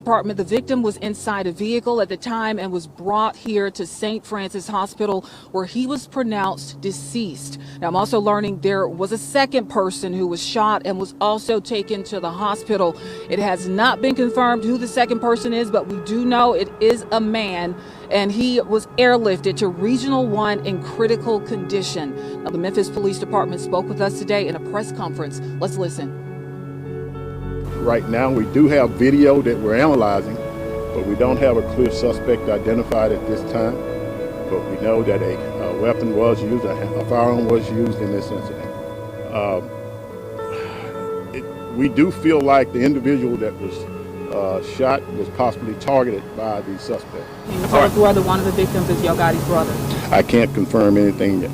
Department. The victim was inside a vehicle at the time and was brought here to St. Francis Hospital, where he was pronounced deceased. Now, I'm also learning there was a second person who was shot and was also taken to the hospital. It has not been confirmed who the second person is, but we do know it is a man, and he was airlifted to Regional 1 in critical condition. Now, the Memphis Police Department spoke with us today in a press conference. Let's listen. Right now, we do have video that we're analyzing, but we don't have a clear suspect identified at this time. But we know that a weapon was used, a firearm was used in this incident. We do feel like the individual that was shot was possibly targeted by the suspect. Can you tell us whether one of the victims is Yogotti's brother? I can't confirm anything yet.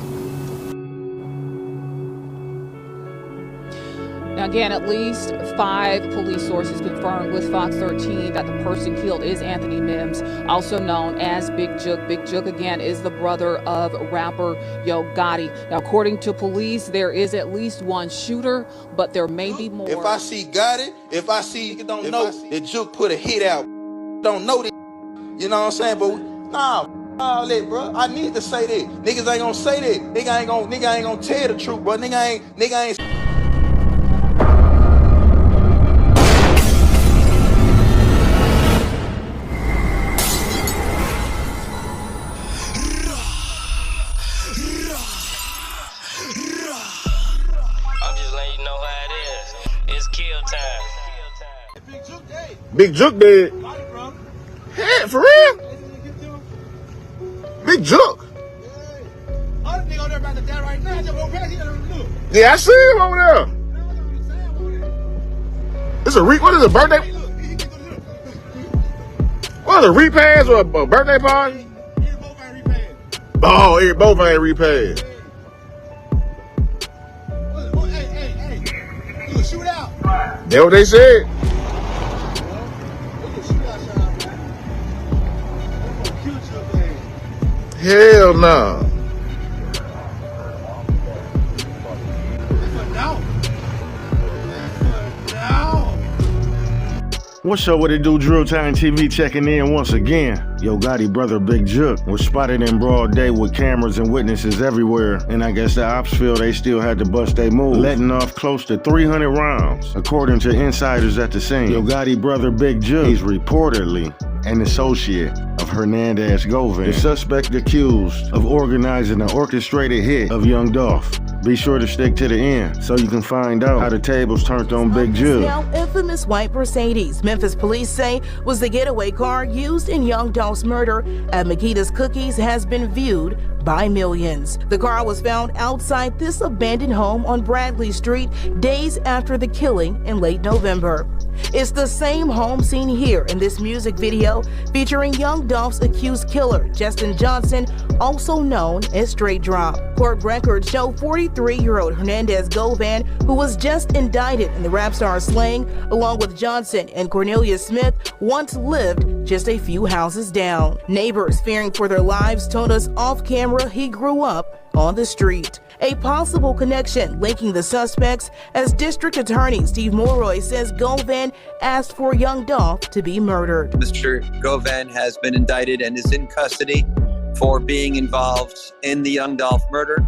Now, again, at least 5 police sources confirmed with Fox 13 that the person killed is Anthony Mims, also known as Big Juk. Big Juk, again, is the brother of rapper Yo Gotti. Now, according to police, there is at least one shooter, but there may be more. If I see Gotti, if I see that Jook put a hit out, don't know that, you know what I'm saying? But nah, all that, bro. I need to say that. Niggas ain't gonna say that. Nigga ain't gonna tell the truth, bro. Nigga ain't. Big Juk dead. Hey, for real? Big Juk. Yeah, I see him over there. It's a what is a birthday? What is a repass or a birthday party? Oh, both ain't repass. That's what they said. Hell no. What's up, what it do? Drill Time TV checking in once again. Yo Gotti brother Big Juk was spotted in broad day with cameras and witnesses everywhere, and I guess the ops feel they still had to bust their move, letting off close to 300 rounds, according to insiders at the scene. Yo Gotti brother Big Juk, he's reportedly an associate of Hernandez Govan, the suspect accused of organizing an orchestrated hit of Young Dolph. Be sure to stick to the end so you can find out how the tables turned on Big Juk. Now infamous white Mercedes, Memphis police say, was the getaway car used in Young Dolph's murder at Makita's Cookies has been viewed by millions. The car was found outside this abandoned home on Bradley Street days after the killing in late November. It's the same home seen here in this music video featuring Young Dolph's accused killer, Justin Johnson, also known as Straight Drop. Court records show 43-year-old Hernandez Govan, who was just indicted in the rap star's slaying, along with Johnson and Cornelius Smith, once lived just a few houses down. Neighbors fearing for their lives told us off camera he grew up on the street. A possible connection linking the suspects, as District Attorney Steve Moroy says Govan asked for Young Dolph to be murdered. Mr. Govan has been indicted and is in custody for being involved in the Young Dolph murder.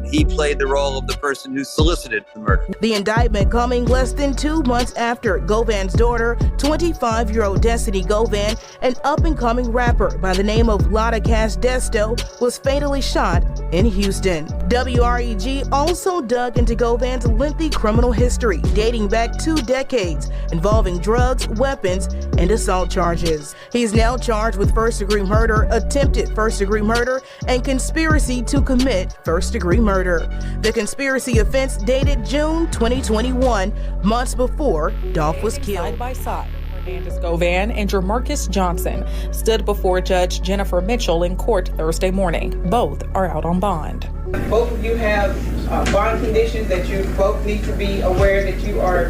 He played the role of the person who solicited the murder. The indictment coming less than 2 months after Govan's daughter, 25-year-old Destiny Govan, an up-and-coming rapper by the name of Lotta Cash Desto, was fatally shot in Houston. WREG also dug into Govan's lengthy criminal history dating back 2 decades, involving drugs, weapons, and assault charges. He's now charged with first-degree murder, attempted first-degree murder, and conspiracy to commit first-degree murder. The conspiracy offense dated June 2021, months before Dolph was killed. Side by side, Hernandez Govan and Jamarcus Johnson stood before Judge Jennifer Mitchell in court Thursday morning. Both are out on bond. Both of you have bond conditions that you both need to be aware that you are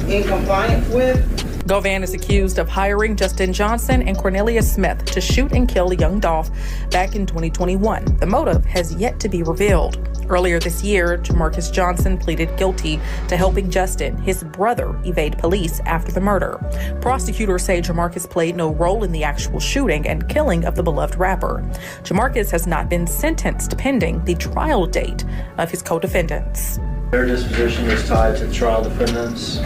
in compliance with. Govan is accused of hiring Justin Johnson and Cornelius Smith to shoot and kill Young Dolph back in 2021. The motive has yet to be revealed. Earlier this year, Jamarcus Johnson pleaded guilty to helping Justin, his brother, evade police after the murder. Prosecutors say Jamarcus played no role in the actual shooting and killing of the beloved rapper. Jamarcus has not been sentenced pending the trial date of his co-defendants. Their disposition is tied to the trial defendants.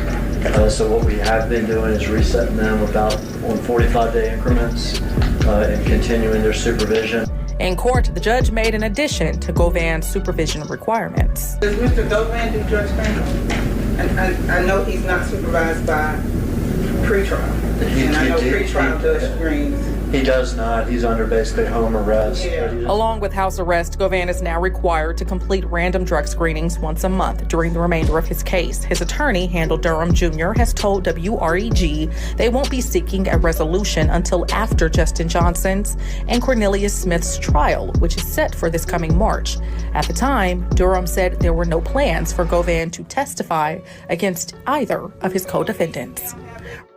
So what we have been doing is resetting them on 45-day increments and continuing their supervision. In court, the judge made an addition to Govan's supervision requirements. Does Mr. Govan do drug screening? I know he's not supervised by pretrial, and I know pretrial does screens. He does not. He's under basically home arrest. Yeah. Along with house arrest, Govan is now required to complete random drug screenings once a month during the remainder of his case. His attorney, Handel Durham Jr., has told WREG they won't be seeking a resolution until after Justin Johnson's and Cornelius Smith's trial, which is set for this coming March. At the time, Durham said there were no plans for Govan to testify against either of his co-defendants.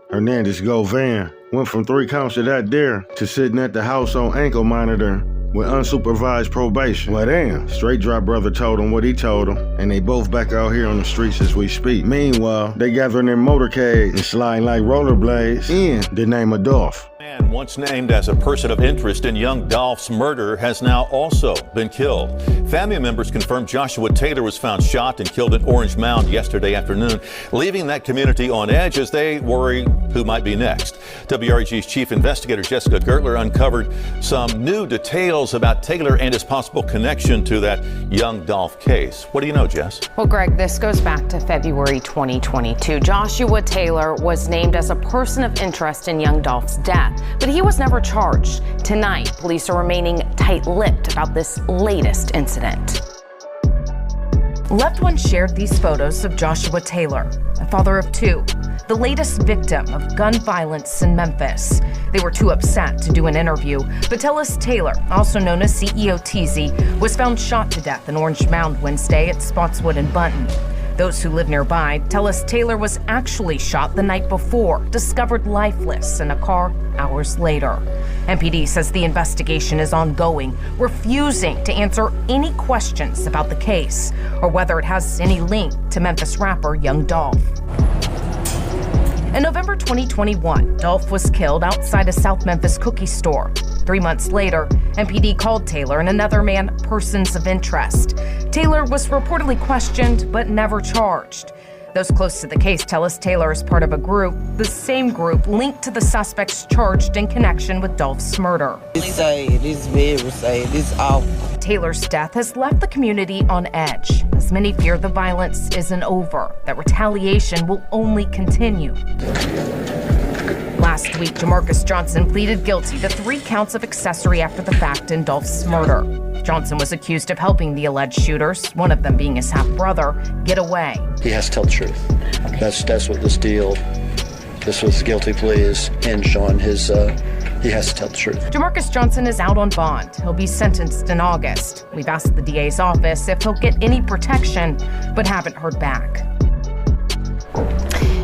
Hernandez Govan went from 3 counts of that there to sitting at the house on ankle monitor with unsupervised probation. Well, damn, Straight Drop brother told him what he told him, and they both back out here on the streets as we speak. Meanwhile, they gathering their motorcades and sliding like rollerblades in the name of Dolph. Man once named as a person of interest in young Dolph's murder has now also been killed. Family members confirmed Joshua Taylor was found shot and killed at Orange Mound yesterday afternoon, leaving that community on edge as they worry who might be next. WREG's chief investigator Jessica Gertler uncovered some new details about Taylor and his possible connection to that young Dolph case. What do you know, Jess? Well, Greg, this goes back to February 2022. Joshua Taylor was named as a person of interest in young Dolph's death, but he was never charged. Tonight, police are remaining tight-lipped about this latest incident. Loved ones shared these photos of Joshua Taylor, a father of 2, the latest victim of gun violence in Memphis. They were too upset to do an interview, but Tellis Taylor, also known as CEO TZ, was found shot to death in Orange Mound Wednesday at Spotswood and Bunton. Those who live nearby tell us Taylor was actually shot the night before, discovered lifeless in a car hours later. MPD says the investigation is ongoing, refusing to answer any questions about the case or whether it has any link to Memphis rapper Young Dolph. In November 2021, Dolph was killed outside a South Memphis cookie store. 3 months later, MPD called Taylor and another man persons of interest. Taylor was reportedly questioned but never charged. Those close to the case tell us Taylor is part of a group, the same group linked to the suspects charged in connection with Dolph's murder. It's sad, it's very sad, it's awful. Taylor's death has left the community on edge, as many fear the violence isn't over, that retaliation will only continue. Last week, Jamarcus Johnson pleaded guilty to 3 counts of accessory after the fact in Dolph's murder. Johnson was accused of helping the alleged shooters, one of them being his half-brother, get away. He has to tell the truth. That's what this was guilty plea is hinged on. He has to tell the truth. Jamarcus Johnson is out on bond. He'll be sentenced in August. We've asked the DA's office if he'll get any protection, but haven't heard back.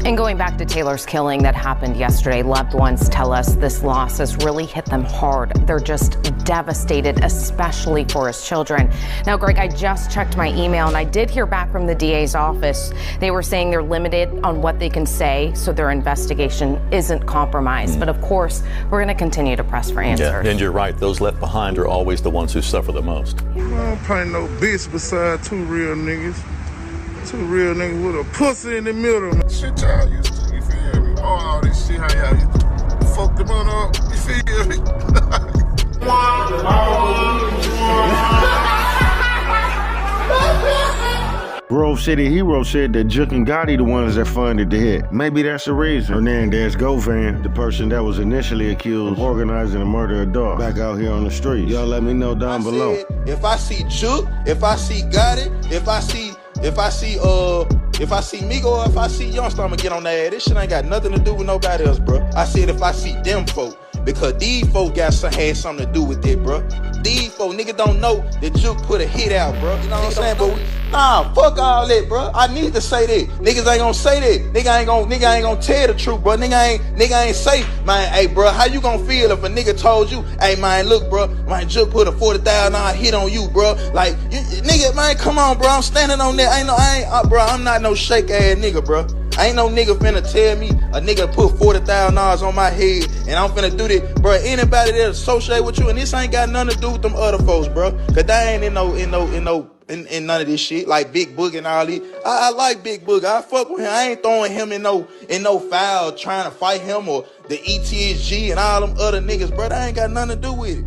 And going back to Taylor's killing that happened yesterday, loved ones tell us this loss has really hit them hard. They're just devastated, especially for his children. Now, Greg, I just checked my email and I did hear back from the DA's office. They were saying they're limited on what they can say, so their investigation isn't compromised. But of course, we're going to continue to press for answers. Yeah, and you're right. Those left behind are always the ones who suffer the most. I don't paint no bitch beside 2 real niggas. 2 real niggas with a pussy in the middle. Shit y'all used to, you feel me? All this shit, how y'all used to fuck them up, you feel me? Grove City Hero said that Jook and Gotti the ones that funded the hit. Maybe that's the reason. Hernandez Govan, the person that was initially accused of organizing the murder of Dolph, back out here on the streets. Y'all let me know down below. If I see Jook, if I see Gotti, if I see Migo, or if I see Youngster, I'ma get on their ass. This shit ain't got nothing to do with nobody else, bro. I said if I see them folk, because these folks had something to do with it, bro. These folks, nigga don't know that Jook put a hit out, bro. You know what I'm saying? But nah, fuck all that, bro. I need to say that. Niggas ain't gonna say that. Nigga ain't gonna tell the truth, bro. Nigga ain't say, man, hey, bro, how you gonna feel if a nigga told you, hey, man, look, bro, man, Jook put a $40,000 hit on you, bro. Like, nigga, man, come on, bro. I'm standing on that. Bro, I'm not no shake ass nigga, bro. Ain't no nigga finna tell me a nigga put $40,000 on my head and I'm finna do that, bro. Anybody that associate with you, and this ain't got nothing to do with them other folks, bro. Cause they ain't in none of this shit, like Big Book and all this. I like Big Book. I fuck with him. I ain't throwing him in no foul trying to fight him or the ETSG and all them other niggas, bro. That ain't got nothing to do with it.